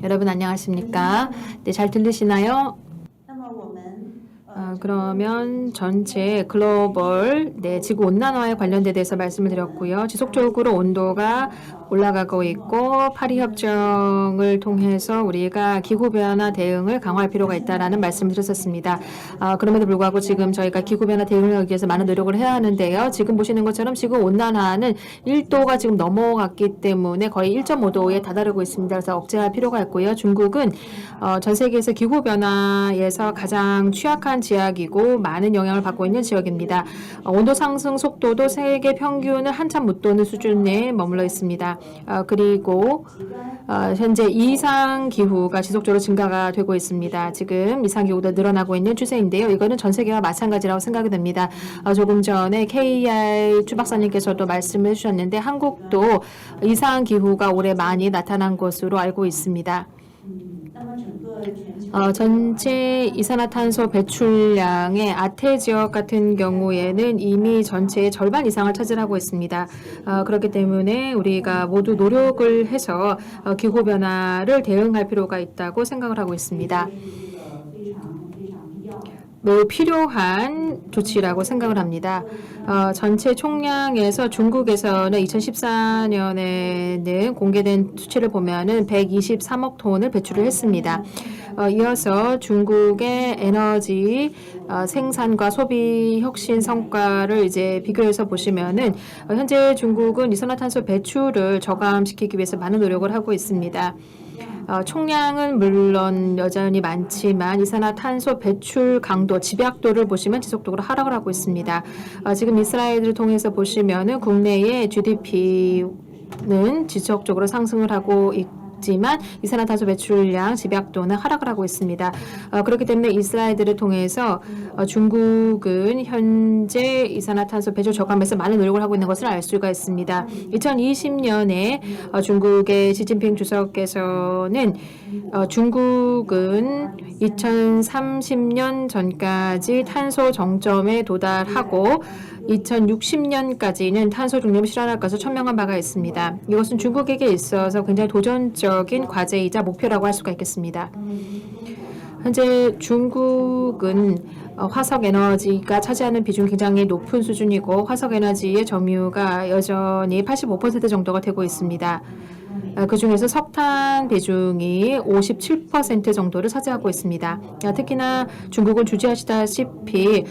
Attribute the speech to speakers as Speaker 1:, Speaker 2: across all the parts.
Speaker 1: 여러분 안녕하십니까? 네, 잘 들리시나요? 그러면 전체 글로벌 지구 온난화에 관련돼 대해서 말씀을 드렸고요. 지속적으로 온도가 올라가고 있고 파리 협정을 통해서 우리가 기후 변화 대응을 강화할 필요가 있다라는 말씀을 드렸었습니다. 그럼에도 불구하고 지금 저희가 기후 변화 대응을 하기 위해서 많은 노력을 해야 하는데요. 지금 보시는 것처럼 지구 온난화는 1도가 지금 넘어갔기 때문에 거의 1.5도에 다다르고 있습니다. 그래서 억제할 필요가 있고요. 중국은 전 세계에서 기후 변화에서 가장 취약한 지역이고 많은 영향을 받고 있는 지역입니다. 온도 상승 속도도 세계 평균을 한참 못도는 수준에 머물러 있습니다. 그리고 현재 이상 기후가 지속적으로 증가가 되고 있습니다. 지금 이상 기후도 늘어나고 있는 추세인데요. 이거는 전 세계와 마찬가지라고 생각이 됩니다. 조금 전에 KR 추 박사님께서도 말씀을 해주셨는데 한국도 이상 기후가 올해 많이 나타난 것으로 알고 있습니다. 전체 이산화탄소 배출량의 아태 지역 같은 경우에는 이미 전체의 절반 이상을 차지하고 있습니다. 그렇기 때문에 우리가 모두 노력을 해서 기후변화를 대응할 필요가 있다고 생각을 하고 있습니다. 매우 필요한 조치라고 생각을 합니다. 전체 총량에서 중국에서는 2014년에는 공개된 수치를 보면은 123억 톤을 배출을 했습니다. 이어서 중국의 에너지 생산과 소비 혁신 성과를 이제 비교해서 보시면은 현재 중국은 이산화탄소 배출을 저감시키기 위해서 많은 노력을 하고 있습니다. 총량은 물론 여전히 많지만 이산화탄소 배출 강도, 집약도를 보시면 지속적으로 하락을 하고 있습니다. 지금 이스라엘을 통해서 보시면은 국내의 GDP는 지속적으로 상승을 하고 있지만 이산화탄소 배출량, 집약도는 하락을 하고 있습니다. 그렇기 때문에 이스라엘을 통해서 중국은 현재 이산화탄소 배출 저감에서 많은 노력을 하고 있는 것을 알 수가 있습니다. 2020년에 중국의 시진핑 주석께서는 중국은 2030년 전까지 탄소 정점에 도달하고 2060년까지는 탄소 중립을 실현할 것을 천명한 바가 있습니다. 이것은 중국에게 있어서 굉장히 도전적인 과제이자 목표라고 할 수가 있겠습니다. 현재 중국은 화석 에너지가 차지하는 비중이 굉장히 높은 수준이고 화석 에너지의 점유가 여전히 85% 정도가 되고 있습니다. 그중에서 석탄 비중이 57% 정도를 차지하고 있습니다. 특히나 중국은 주지하시다시피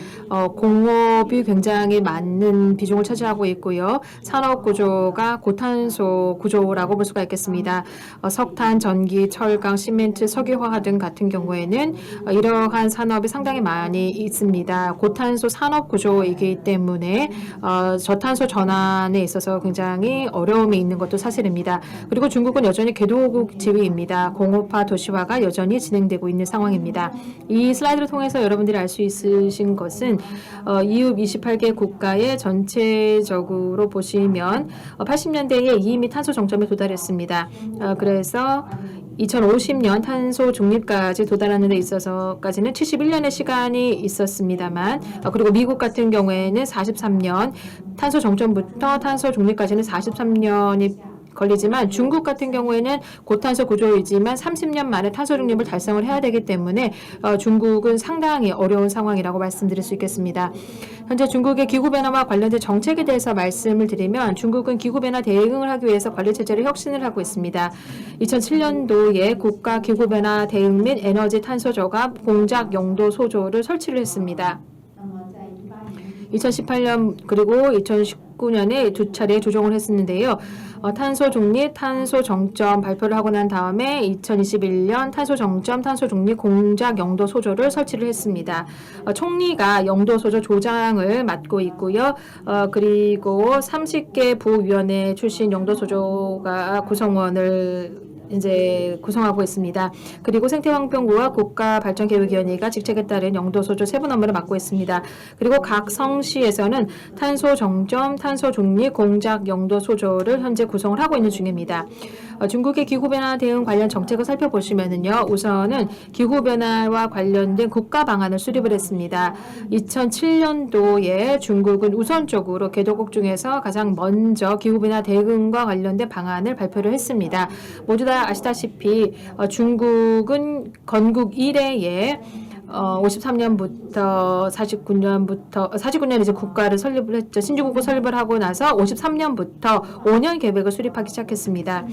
Speaker 1: 공업이 굉장히 많은 비중을 차지하고 있고요. 산업 구조가 고탄소 구조라고 볼 수가 있겠습니다. 석탄, 전기, 철강, 시멘트, 석유화학 등 같은 경우에는 이러한 산업이 상당히 많이 있습니다. 고탄소 산업 구조이기 때문에 저탄소 전환에 있어서 굉장히 어려움이 있는 것도 사실입니다. 그리고 중국은 여전히 개도국 지위입니다. 공업화, 도시화가 여전히 진행되고 있는 상황입니다. 이 슬라이드를 통해서 여러분들이 알 수 있으신 것은 EU 28개 국가의 전체적으로 보시면 80년대에 이미 탄소 정점에 도달했습니다. 그래서 2050년 탄소 중립까지 도달하는 데 있어서까지는 71년의 시간이 있었습니다만 그리고 미국 같은 경우에는 43년 탄소 정점부터 탄소 중립까지는 43년이 걸리지만 중국 같은 경우에는 고탄소 구조이지만 30년 만에 탄소 중립을 달성을 해야 되기 때문에 중국은 상당히 어려운 상황이라고 말씀드릴 수 있겠습니다. 현재 중국의 기후변화와 관련된 정책에 대해서 말씀을 드리면 중국은 기후변화 대응을 하기 위해서 관리체제를 혁신을 하고 있습니다. 2007년도에 국가 기후변화 대응 및 에너지 탄소 저감 공작 용도 소조를 설치를 했습니다. 2018년 그리고 2019년에 두 차례 조정을 했었는데요. 탄소 중립, 탄소 정점 발표를 하고 난 다음에 2021년 탄소 정점, 탄소 중립 공작 영도 소조를 설치를 했습니다. 총리가 영도 소조 조장을 맡고 있고요. 그리고 30개 부위원회 출신 영도 소조가 구성원을 이제 구성하고 있습니다. 그리고 생태환경부와 국가발전계획위원회가 직책에 따른 영도소조 세분 업무를 맡고 있습니다. 그리고 각 성시에서는 탄소 정점, 탄소 중립, 공작 영도소조를 현재 구성을 하고 있는 중입니다. 중국의 기후변화 대응 관련 정책을 살펴보시면은요, 우선은 기후변화와 관련된 국가 방안을 수립을 했습니다. 2007년도에 중국은 우선적으로 개도국 중에서 가장 먼저 기후변화 대응과 관련된 방안을 발표를 했습니다. 모두 다 우리가 아시다시피 중국은 건국 이래에 53년부터 49년 이제 국가를 설립을 했죠. 신주국을 설립을 하고 나서 53년부터 5년 계획을 수립하기 시작했습니다.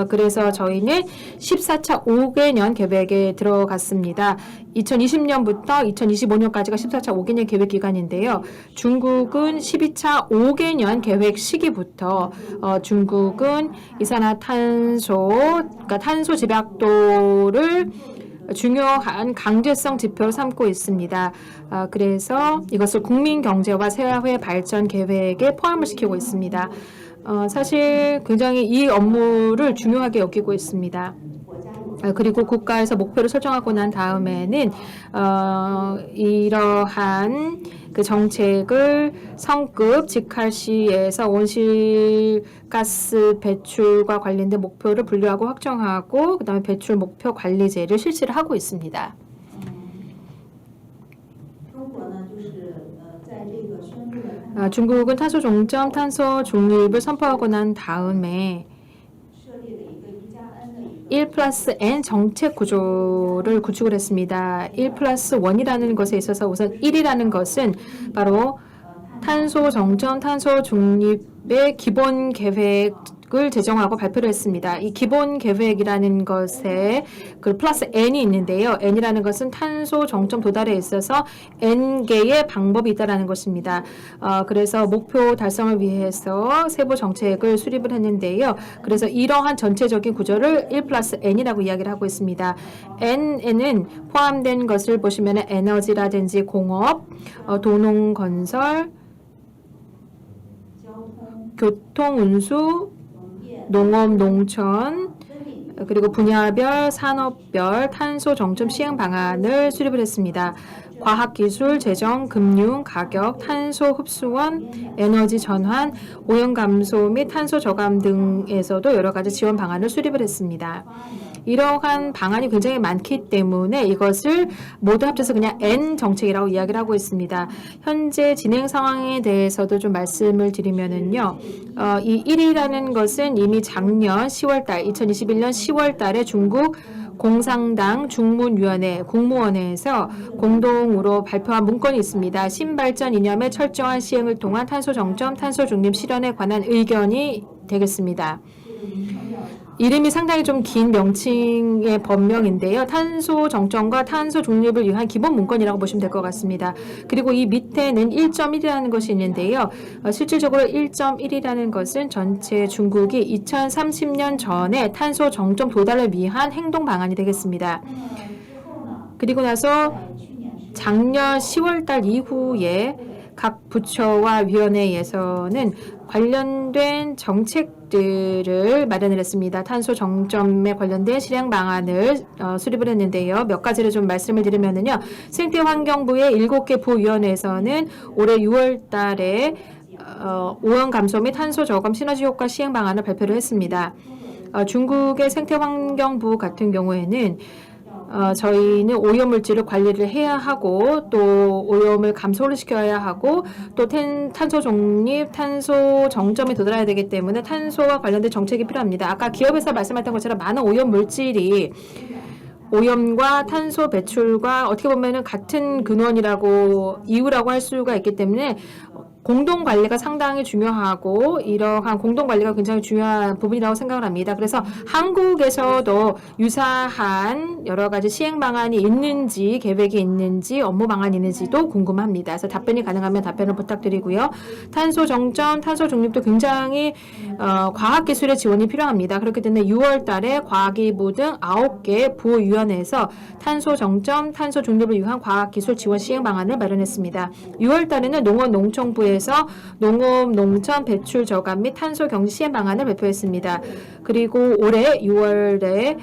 Speaker 1: 그래서 저희는 14차 5개년 계획에 들어갔습니다. 2020년부터 2025년까지가 14차 5개년 계획 기간인데요. 중국은 12차 5개년 계획 시기부터 중국은 이산화탄소, 그러니까 탄소 집약도를 중요한 강제성 지표로 삼고 있습니다. 그래서 이것을 국민 경제와 사회 발전 계획에 포함을 시키고 있습니다. 사실 굉장히 이 업무를 중요하게 여기고 있습니다. 그리고 국가에서 목표를 설정하고 난 다음에는 이러한 그 정책을 성급 직할시에서 온실가스 배출과 관련된 목표를 분류하고 확정하고 그다음에 배출 목표 관리제를 실시를 하고 있습니다. 중국은 탄소 종점, 탄소 중립을 선포하고 난 다음에 1+N 정책 구조를 구축을 했습니다. 1+1이라는 것에 있어서 우선 1이라는 것은 바로 탄소 정점, 탄소 중립의 기본 계획을 제정하고 발표를 했습니다. 이 기본 계획이라는 것에 그 플러스 N이 있는데요. N이라는 것은 탄소 정점 도달에 있어서 N개의 방법이 있다는 것입니다. 그래서 목표 달성을 위해서 세부 정책을 수립을 했는데요. 그래서 이러한 전체적인 구조를 1+N이라고 이야기를 하고 있습니다. N에는 포함된 것을 보시면 에너지라든지 공업, 도농건설, 교통, 운수, 농업, 농촌, 그리고 분야별, 산업별 탄소 정점 시행 방안을 수립을 했습니다. 과학기술, 재정, 금융, 가격, 탄소 흡수원, 에너지 전환, 오염 감소 및 탄소 저감 등에서도 여러 가지 지원 방안을 수립을 했습니다. 이러한 방안이 굉장히 많기 때문에 이것을 모두 합쳐서 그냥 N 정책이라고 이야기를 하고 있습니다. 현재 진행 상황에 대해서도 좀 말씀을 드리면은요. 이 1이라는 것은 이미 작년 10월달, 2021년 10월달에 중국 공산당 중문위원회 국무원회에서 공동으로 발표한 문건이 있습니다. 신발전 이념의 철저한 시행을 통한 탄소 정점, 탄소 중립 실현에 관한 의견이 되겠습니다. 이름이 상당히 좀 긴 명칭의 법명인데요. 탄소 정점과 탄소 중립을 위한 기본 문건이라고 보시면 될 것 같습니다. 그리고 이 밑에는 1.1이라는 것이 있는데요. 실질적으로 1.1이라는 것은 전체 중국이 2030년 전에 탄소 정점 도달을 위한 행동 방안이 되겠습니다. 그리고 나서 작년 10월 달 이후에 각 부처와 위원회에서는 관련된 정책들을 마련을 했습니다. 탄소 정점에 관련된 실행 방안을 수립을 했는데요. 몇 가지를 좀 말씀을 드리면은요. 생태환경부의 7개 부위원회에서는 올해 6월 달에 오염 감소 및 탄소 저감 시너지 효과 시행 방안을 발표를 했습니다. 중국의 생태환경부 같은 경우에는 저희는 오염물질을 관리를 해야 하고 또 오염을 감소를 시켜야 하고 또 탄소 중립, 탄소 정점에 도달해야 되기 때문에 탄소와 관련된 정책이 필요합니다. 아까 기업에서 말씀하셨던 것처럼 많은 오염물질이 오염과 탄소 배출과 어떻게 보면은 같은 근원이라고 이유라고 할 수가 있기 때문에 공동 관리가 상당히 중요하고 이러한 공동 관리가 굉장히 중요한 부분이라고 생각을 합니다. 그래서 한국에서도 유사한 여러 가지 시행 방안이 있는지 계획이 있는지 업무 방안이 있는지도 궁금합니다. 그래서 답변이 가능하면 답변을 부탁드리고요. 탄소 정점, 탄소 중립도 굉장히 과학기술의 지원이 필요합니다. 그렇기 때문에 6월 달에 과기부 등 9개 부위원회에서 탄소 정점, 탄소 중립을 위한 과학기술 지원 시행 방안을 마련했습니다. 6월 달에는 농업농촌부에서 농업, 농촌 배출 저감 및 탄소 경시 시행 방안을 발표했습니다. 그리고 올해 6월에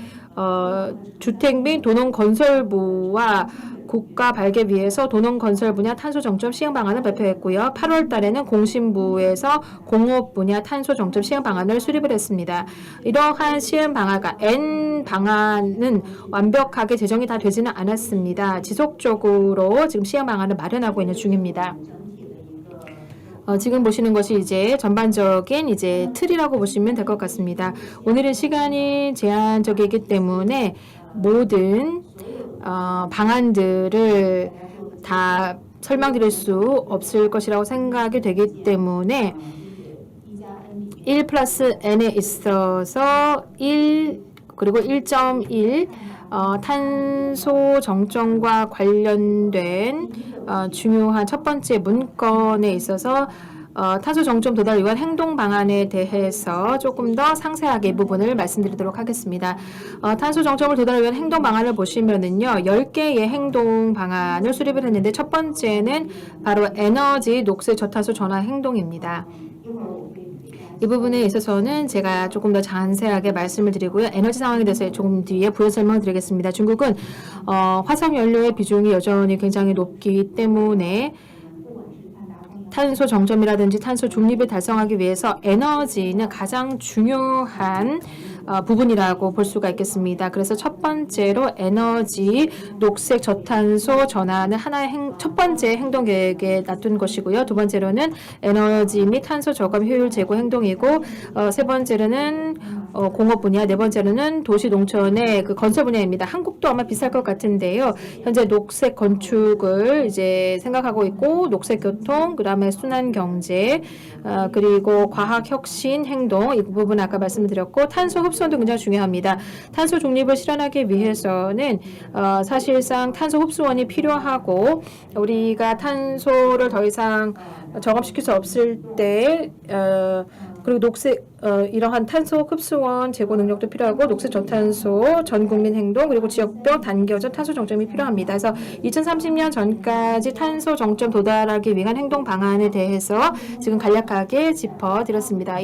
Speaker 1: 주택 및 도농건설부와 국가 발개위에서 도농건설 분야 탄소 정점 시행 방안을 발표했고요. 8월 달에는 공신부에서 공업 분야 탄소 정점 시행 방안을 수립을 했습니다. 이러한 시행 방안과 N 방안은 완벽하게 제정이 다 되지는 않았습니다. 지속적으로 지금 시행 방안을 마련하고 있는 중입니다. 지금 보시는 것이 이제 전반적인 이제 틀이라고 보시면 될 것 같습니다. 오늘은 시간이 제한적이기 때문에 모든 방안들을 다 설명드릴 수 없을 것이라고 생각이 되기 때문에 1 플러스 n에 있어서 1 그리고 1.1 탄소 정점과 관련된 중요한 첫 번째 문건에 있어서 탄소 정점 도달을 위한 행동 방안에 대해서 조금 더 상세하게 이 부분을 말씀드리도록 하겠습니다. 탄소 정점을 도달을 위한 행동 방안을 보시면은요, 10개의 행동 방안을 수립을 했는데 첫 번째는 바로 에너지 녹색 저탄소 전환 행동입니다. 이 부분에 있어서는 제가 조금 더 자세하게 말씀을 드리고요. 에너지 상황에 대해서 조금 뒤에 부연 설명드리겠습니다. 중국은 화석 연료의 비중이 여전히 굉장히 높기 때문에 탄소 정점이라든지 탄소 중립을 달성하기 위해서 에너지는 가장 중요한 부분이라고 볼 수가 있겠습니다. 그래서 첫 번째로 에너지 녹색 저탄소 전환을 하나의 첫 번째 행동 계획에 놔둔 것이고요. 두 번째로는 에너지 및 탄소 저감 효율 제고 행동이고, 세 번째로는 공업 분야, 네 번째로는 도시 농촌의 그 건설 분야입니다. 한국도 아마 비쌀 것 같은데요. 현재 녹색 건축을 이제 생각하고 있고, 녹색 교통, 그다음에 순환 경제, 그리고 과학 혁신 행동, 이 부분 아까 말씀드렸고, 탄소 흡수도 굉장히 중요합니다. 탄소 중립을 실현하기 위해서는 사실상 탄소 흡수원이 필요하고, 우리가 탄소를 더 이상 저감시킬 수 없을 때 그리고 녹색 이러한 탄소 흡수원 제고 능력도 필요하고, 녹색 저탄소 전 국민 행동, 그리고 지역별 단계적 탄소 정점이 필요합니다. 그래서 2030년 전까지 탄소 정점 도달하기 위한 행동 방안에 대해서 지금 간략하게 짚어드렸습니다.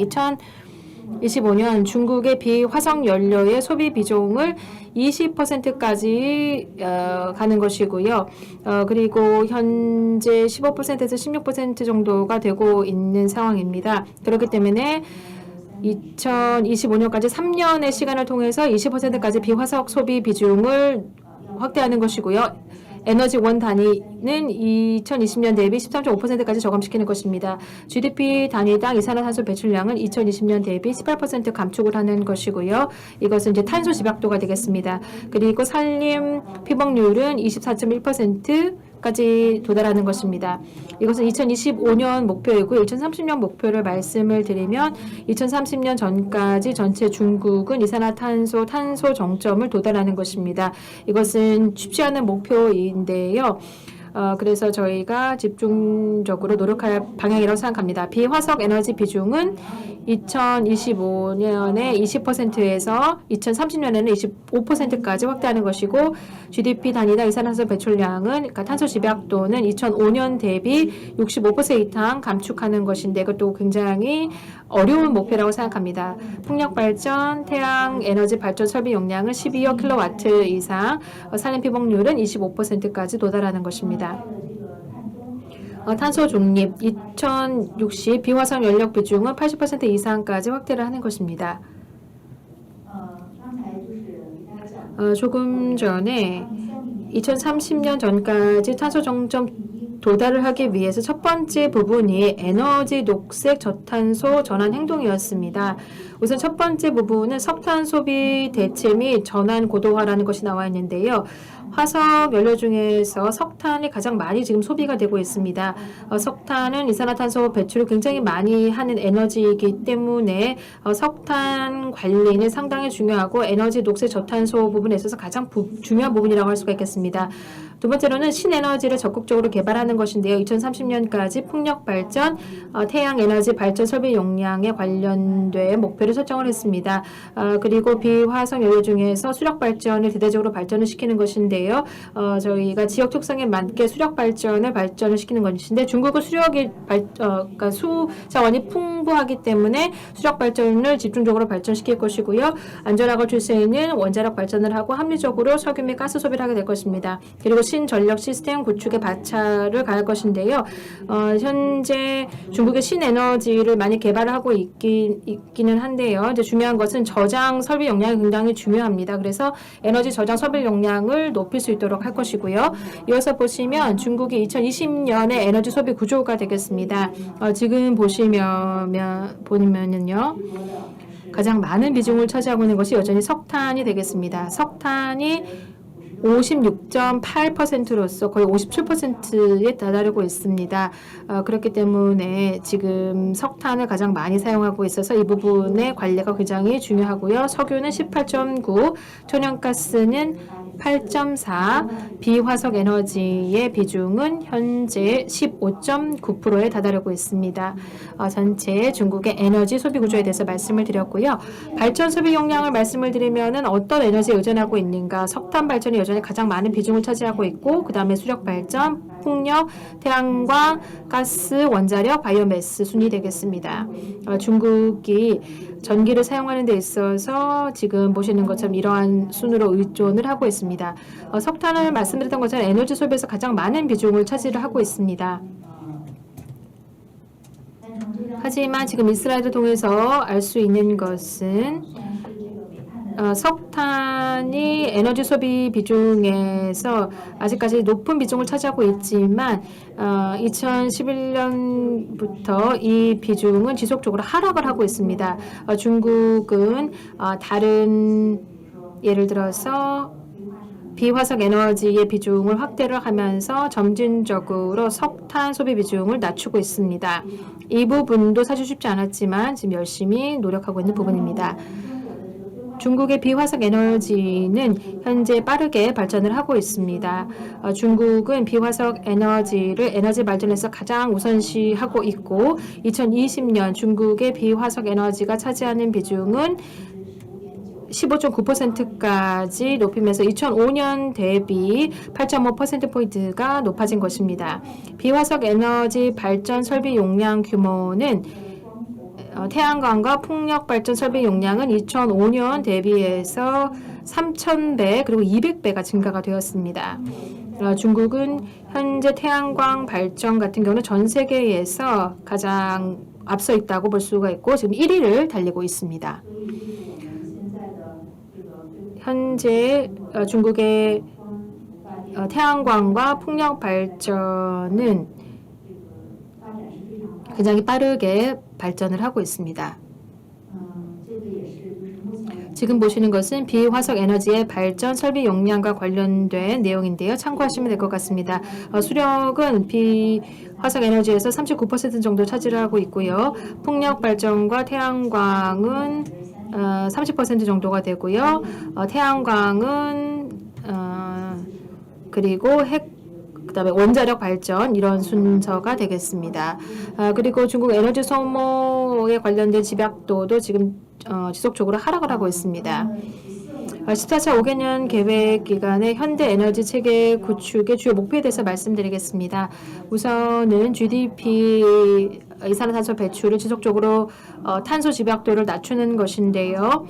Speaker 1: 2025년 중국의 비화석 연료의 소비 비중을 20%까지 가는 것이고요. 그리고 현재 15%에서 16% 정도가 되고 있는 상황입니다. 그렇기 때문에 2025년까지 3년의 시간을 통해서 20%까지 비화석 소비 비중을 확대하는 것이고요. 에너지 원 단위는 2020년 대비 13.5%까지 저감시키는 것입니다. GDP 단위당 이산화탄소 배출량은 2020년 대비 18% 감축을 하는 것이고요. 이것은 이제 탄소 집약도가 되겠습니다. 그리고 산림 피복률은 24.1%까지 도달하는 것입니다. 이것은 2025년 목표이고요. 2030년 목표를 말씀을 드리면 2030년 전까지 전체 중국은 이산화탄소 탄소 정점을 도달하는 것입니다. 이것은 쉽지 않은 목표인데요. 그래서 저희가 집중적으로 노력할 방향이라고 생각합니다. 비화석 에너지 비중은 2025년에 20%에서 2030년에는 25%까지 확대하는 것이고, GDP 단위당 이산화탄소 배출량은, 그러니까 탄소 집약도는 2005년 대비 65% 이상 감축하는 것인데, 이것도 굉장히 어려운 목표라고 생각합니다. 풍력 발전, 태양 에너지 발전 설비 용량은 12억 킬로와트 이상, 산림 피복률은 25%까지 도달하는 것입니다. 탄소 중립 2060 비화석 연료 비중은 80% 이상까지 확대를 하는 것입니다. 조금 전에 2030년 전까지 탄소 정점 도달을 하기 위해서 첫 번째 부분이 에너지 녹색 저탄소 전환 행동이었습니다. 우선 첫 번째 부분은 석탄 소비 대체 및 전환 고도화라는 것이 나와 있는데요. 화석 연료 중에서 석탄이 가장 많이 지금 소비가 되고 있습니다. 석탄은 이산화탄소 배출을 굉장히 많이 하는 에너지이기 때문에 석탄 관리는 상당히 중요하고, 에너지 녹색 저탄소 부분에 있어서 가장 중요한 부분이라고 할 수가 있겠습니다. 두 번째로는 신에너지를 적극적으로 개발하는 것인데요. 2030년까지 풍력 발전, 태양 에너지 발전 설비 용량에 관련된 목표를 설정을 했습니다. 그리고 비화석 연료 중에서 수력 발전을 대대적으로 발전을 시키는 것인데요. 저희가 지역 특성에 맞게 수력 발전을 시키는 것인데, 중국은 그러니까 수 자원이 풍부하기 때문에 수력 발전을 집중적으로 발전시킬 것이고요. 안전하고 줄 수 있는 원자력 발전을 하고 합리적으로 석유 및 가스 소비를 하게 될 것입니다. 그리고 신전력 시스템 구축에 박차를 가할 것인데요. 현재 중국의 신에너지를 많이 개발하고 있기는 한데요. 이제 중요한 것은 저장 설비 용량이 굉장히 중요합니다. 그래서 에너지 저장 설비 용량을 높일 수 있도록 할 것이고요. 이어서 보시면 중국이 2020년에 에너지 소비 구조가 되겠습니다. 지금 보면은요. 가장 많은 비중을 차지하고 있는 것이 여전히 석탄이 되겠습니다. 석탄이 56.8%로서 거의 57%에 다다르고 있습니다. 그렇기 때문에 지금 석탄을 가장 많이 사용하고 있어서 이 부분의 관리가 굉장히 중요하고요. 석유는 18.9, 천연가스는 8.4, 비화석 에너지의 비중은 현재 15.9%에 다다르고 있습니다. 전체 중국의 에너지 소비 구조에 대해서 말씀을 드렸고요. 발전 소비 용량을 말씀을 드리면은 어떤 에너지에 의존하고 있는가? 석탄 발전이 여전히 가장 많은 비중을 차지하고 있고, 그 다음에 수력 발전, 풍력, 태양광, 가스, 원자력, 바이오매스 순이 되겠습니다. 중국이 전기를 사용하는 데 있어서 지금 보시는 것처럼 이러한 순으로 의존을 하고 있습니다. 석탄을 말씀드렸던 것처럼 에너지 소비에서 가장 많은 비중을 차지를 하고 있습니다. 하지만 지금 이 슬라이드를 통해서 알 수 있는 것은 석탄이 에너지 소비 비중에서 아직까지 높은 비중을 차지하고 있지만 2011년부터 이 비중은 지속적으로 하락을 하고 있습니다. 중국은 다른 예를 들어서 비화석 에너지의 비중을 확대를 하면서 점진적으로 석탄 소비 비중을 낮추고 있습니다. 이 부분도 사실 쉽지 않았지만 지금 열심히 노력하고 있는 부분입니다. 중국의 비화석 에너지는 현재 빠르게 발전을 하고 있습니다. 중국은 비화석 에너지를 에너지 발전에서 가장 우선시하고 있고 2020년 중국의 비화석 에너지가 차지하는 비중은 15.9%까지 높이면서 2005년 대비 8.5%포인트가 높아진 것입니다. 비화석 에너지 발전 설비 용량 규모는 태양광과 풍력 발전 설비 용량은 2005년 대비해서 3,000배 그리고 200배가 증가가 되었습니다. 중국은 현재 태양광 발전 같은 경우는 전 세계에서 가장 앞서 있다고 볼 수가 있고 지금 1위를 달리고 있습니다. 현재 중국의 태양광과 풍력 발전은 굉장히 빠르게 발전을 하고 있습니다. 지금 보시는 것은 비화석 에너지의 발전 설비 용량과 관련된 내용인데요. 참고하시면 될 것 같습니다. 수력은 비화석 에너지에서 39% 정도 차지를 하고 있고요. 풍력 발전과 태양광은 30% 정도가 되고요. 태양광은 그리고 그다음에 원자력 발전 이런 순서가 되겠습니다. 그리고 중국 에너지 소모에 관련된 집약도도 지금 지속적으로 하락을 하고 있습니다. 14차 5개년 계획 기간의 현대 에너지 체계 구축의 주요 목표에 대해서 말씀드리겠습니다. 우선은 GDP 이산화탄소 배출을 지속적으로 탄소 집약도를 낮추는 것인데요.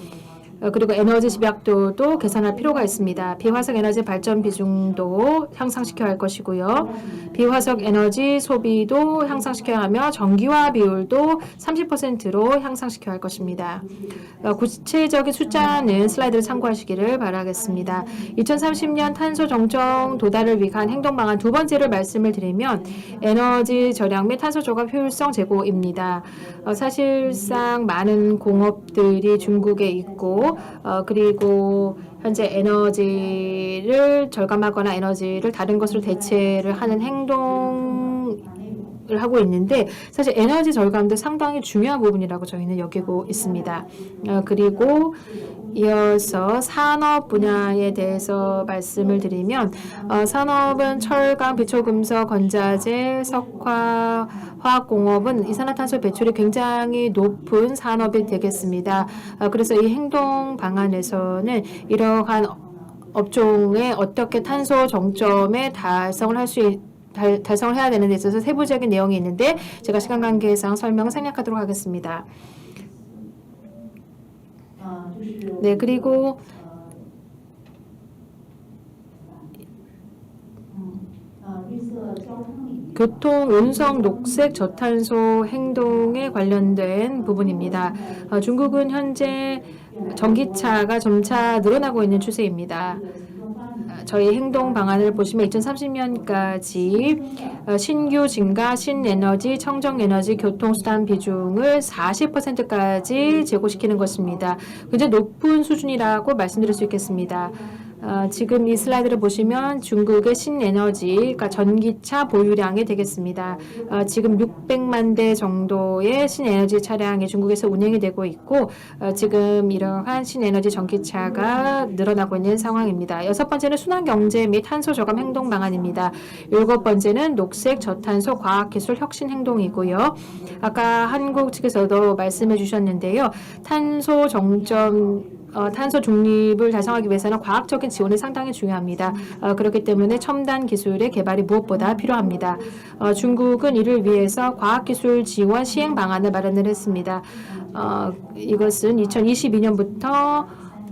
Speaker 1: 그리고 에너지 집약도도 개선할 필요가 있습니다. 비화석 에너지 발전 비중도 향상시켜야 할 것이고요. 비화석 에너지 소비도 향상시켜야 하며 전기화 비율도 30%로 향상시켜야 할 것입니다. 구체적인 숫자는 슬라이드를 참고하시기를 바라겠습니다. 2030년 탄소 정점 도달을 위한 행동 방안 두 번째를 말씀을 드리면 에너지 절약 및 탄소 저감 효율성 제고입니다. 사실상 많은 공업들이 중국에 있고 그리고 현재 에너지를 절감하거나 에너지를 다른 것으로 대체를 하는 행동을 하고 있는데 사실 에너지 절감도 상당히 중요한 부분이라고 저희는 여기고 있습니다. 그리고 이어서 산업 분야에 대해서 말씀을 드리면 산업은 철강, 비초금속, 건자재, 석화, 화학공업은 이산화탄소 배출이 굉장히 높은 산업이 되겠습니다. 그래서 이 행동 방안에서는 이러한 업종에 어떻게 탄소 정점에 달성을 해야 되는 데 있어서 세부적인 내용이 있는데 제가 시간 관계상 설명을 생략하도록 하겠습니다. 네, 그리고 교통, 운송, 녹색, 저탄소 행동에 관련된 부분입니다. 중국은 현재 전기차가 점차 늘어나고 있는 추세입니다. 저희 행동 방안을 보시면 2030년까지 신규 증가, 신에너지, 청정에너지, 교통수단 비중을 40%까지 제고시키는 것입니다. 굉장히 높은 수준이라고 말씀드릴 수 있겠습니다. 지금 이 슬라이드를 보시면 중국의 신에너지, 그러니까 전기차 보유량이 되겠습니다. 지금 600만 대 정도의 신에너지 차량이 중국에서 운행이 되고 있고 지금 이러한 신에너지 전기차가 늘어나고 있는 상황입니다. 6번째는 순환경제 및 탄소 저감 행동 방안입니다. 7번째는 녹색 저탄소 과학기술 혁신 행동이고요. 아까 한국 측에서도 말씀해 주셨는데요. 탄소 중립을 달성하기 위해서는 과학적인 지원이 상당히 중요합니다. 그렇기 때문에 첨단 기술의 개발이 무엇보다 필요합니다. 중국은 이를 위해서 과학기술 지원 시행 방안을 마련을 했습니다. 이것은 2022년부터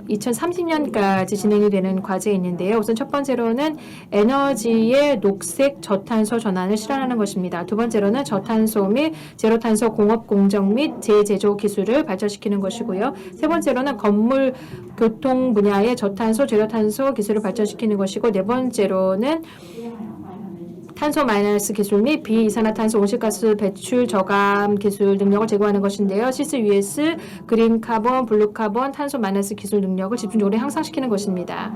Speaker 1: 2030년까지 진행이 되는 과제에 있는데요. 우선 첫 번째로는 에너지의 녹색 저탄소 전환을 실현하는 것입니다. 두 번째로는 저탄소 및 제로탄소 공업 공정 및 재제조 기술을 발전시키는 것이고요. 세 번째로는 건물 교통 분야의 저탄소 제로탄소 기술을 발전시키는 것이고 네 번째로는 탄소 마이너스 기술 및 비이산화탄소 온실가스 배출 저감 기술 능력을 제고하는 것인데요. CCUS, 그린 카본, 블루 카본, 탄소 마이너스 기술 능력을 집중적으로 향상시키는 것입니다.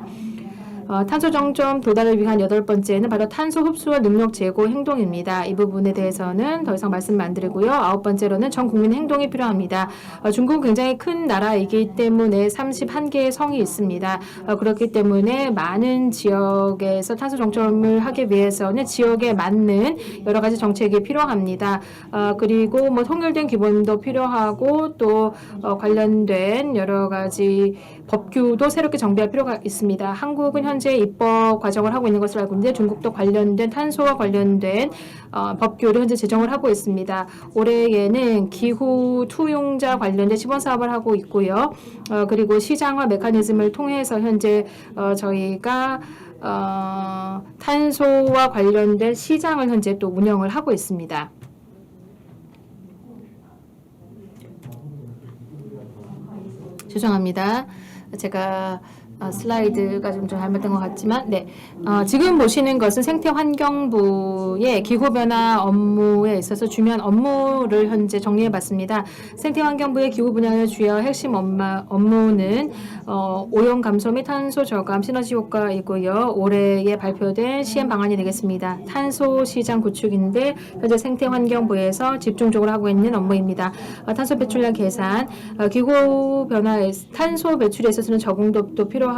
Speaker 1: 탄소 정점 도달을 위한 8번째는 바로 탄소 흡수와 능력 제고 행동입니다. 이 부분에 대해서는 더 이상 말씀 안 드리고요. 9번째로는 전 국민 행동이 필요합니다. 중국은 굉장히 큰 나라이기 때문에 31개의 성이 있습니다. 그렇기 때문에 많은 지역에서 탄소 정점을 하기 위해서는 지역에 맞는 여러 가지 정책이 필요합니다. 그리고 뭐 통일된 기본도 필요하고 또 관련된 여러 가지 법규도 새롭게 정비할 필요가 있습니다. 한국은 현재 입법 과정을 하고 있는 것으로 알고 있는데 중국도 관련된 탄소와 관련된 법규를 현재 제정을 하고 있습니다. 올해에는 기후 투용자 관련된 시범 사업을 하고 있고요. 그리고 시장화 메커니즘을 통해서 현재 저희가 탄소와 관련된 시장을 현재 또 운영을 하고 있습니다. 죄송합니다. 제가 슬라이드가 좀 잘못된 것 같지만 지금 보시는 것은 생태환경부의 기후변화 업무에 있어서 중요한 업무를 현재 정리해봤습니다. 생태환경부의 기후 분야의 주요 핵심 업무는 오염 감소 및 탄소 저감 시너지 효과이고요. 올해에 발표된 시행 방안이 되겠습니다. 탄소 시장 구축인데 현재 생태환경부에서 집중적으로 하고 있는 업무입니다. 탄소 배출량 계산, 기후 변화에 탄소 배출에 있어서는 적응도도 필요하고요.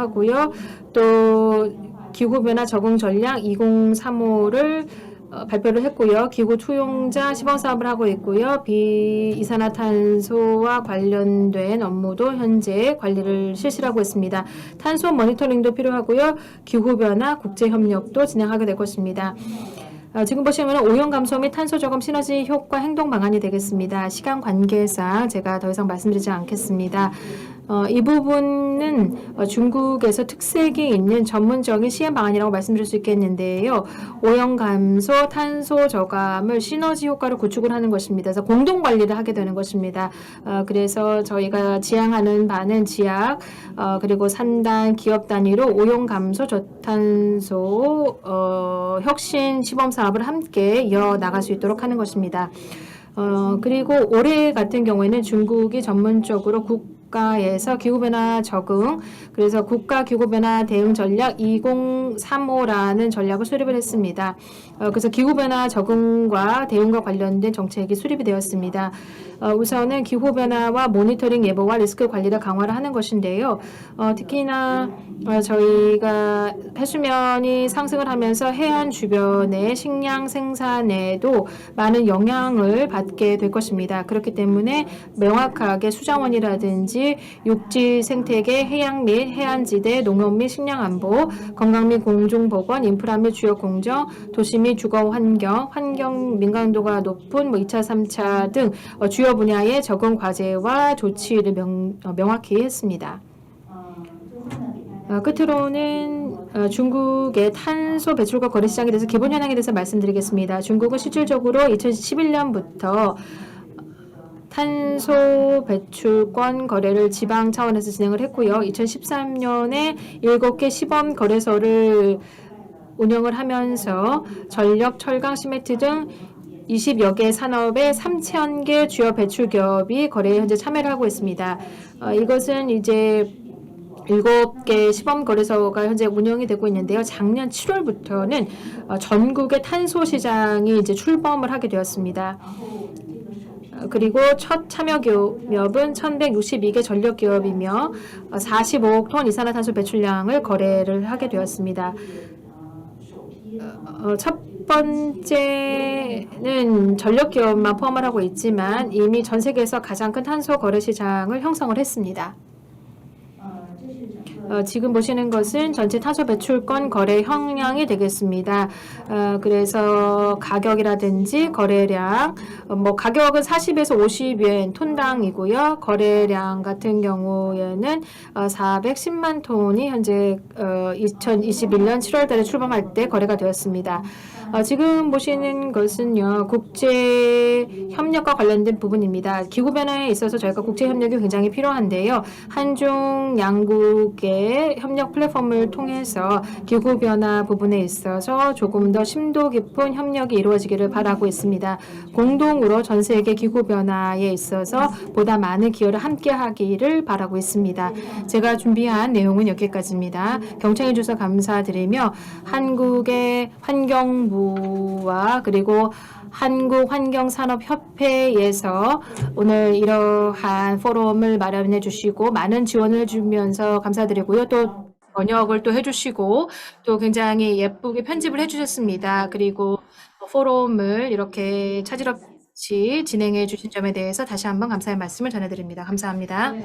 Speaker 1: 또 기후변화 적응 전략 2035를 발표를 했고요. 기후 투용자 시범 사업을 하고 있고요. 비이산화탄소와 관련된 업무도 현재 관리를 실시하고 있습니다. 탄소 모니터링도 필요하고요. 기후변화 국제협력도 진행하게 될 것입니다. 지금 보시면 오염 감소 및 탄소 저감 시너지 효과 행동 방안이 되겠습니다. 시간 관계상 제가 더 이상 말씀드리지 않겠습니다. 이 부분은 중국에서 특색이 있는 전문적인 시행 방안이라고 말씀드릴 수 있겠는데요. 오염 감소, 탄소 저감을 시너지 효과로 구축을 하는 것입니다. 그래서 공동 관리를 하게 되는 것입니다. 그래서 저희가 지향하는 바는 지역 그리고 산단, 기업 단위로 오염 감소, 저탄소 혁신 시범 사업을 함께 이어 나갈 수 있도록 하는 것입니다. 그리고 올해 같은 경우에는 중국이 전문적으로 국가에서 기후변화 적응, 그래서 국가 기후변화 대응 전략 2035라는 전략을 수립을 했습니다. 그래서 기후변화 적응과 대응과 관련된 정책이 수립이 되었습니다. 우선은 기후변화와 모니터링 예보와 리스크 관리를 강화를 하는 것인데요. 특히나 저희가 해수면이 상승을 하면서 해안 주변의 식량 생산에도 많은 영향을 받게 될 것입니다. 그렇기 때문에 명확하게 수자원이라든지 육지 생태계, 해양 및 해안지대, 농업 및 식량 안보, 건강 및 공중보건, 인프라 및 주요 공정, 도시 및 주거 환경, 환경 민감도가 높은 2차, 3차 등 주요 분야의 적응 과제와 조치를 명확히 했습니다. 끝으로는 중국의 탄소 배출과 거래 시장에 대해서 기본 현황에 대해서 말씀드리겠습니다. 중국은 실질적으로 2011년부터 탄소 배출권 거래를 지방 차원에서 진행을 했고요. 2013년에 7개 시범 거래소를 운영을 하면서 전력, 철강, 시멘트 등 20여 개 산업의 3,000개 주요 배출 기업이 거래에 현재 참여를 하고 있습니다. 이것은 이제 7개 시범 거래소가 현재 운영이 되고 있는데요. 작년 7월부터는 전국의 탄소 시장이 이제 출범을 하게 되었습니다. 그리고 첫 참여 기업은 1,162개 전력 기업이며 45억 톤 이산화탄소 배출량을 거래를 하게 되었습니다. 첫 번째는 전력 기업만 포함을 하고 있지만 이미 전 세계에서 가장 큰 탄소 거래 시장을 형성을 했습니다. 지금 보시는 것은 전체 탄소 배출권 거래 형량이 되겠습니다. 그래서 가격이라든지 거래량, 가격은 40에서 50엔 톤당이고요. 거래량 같은 경우에는 410만 톤이 현재 2021년 7월 달에 출범할 때 거래가 되었습니다. 지금 보시는 것은요, 국제 협력과 관련된 부분입니다. 기후 변화에 있어서 저희가 국제 협력이 굉장히 필요한데요. 한중 양국의 협력 플랫폼을 통해서 기후 변화 부분에 있어서 조금 더 심도 깊은 협력이 이루어지기를 바라고 있습니다. 공동으로 전 세계 기후 변화에 있어서 보다 많은 기여를 함께 하기를 바라고 있습니다. 제가 준비한 내용은 여기까지입니다. 경청해 주셔서 감사드리며 한국의 환경부와 그리고 한국환경산업협회에서 오늘 이러한 포럼을 마련해 주시고 많은 지원을 주면서 감사드리고요. 또 번역을 또 해주시고 또 굉장히 예쁘게 편집을 해주셨습니다. 그리고 포럼을 이렇게 차질없이 진행해 주신 점에 대해서 다시 한번 감사의 말씀을 전해드립니다. 감사합니다.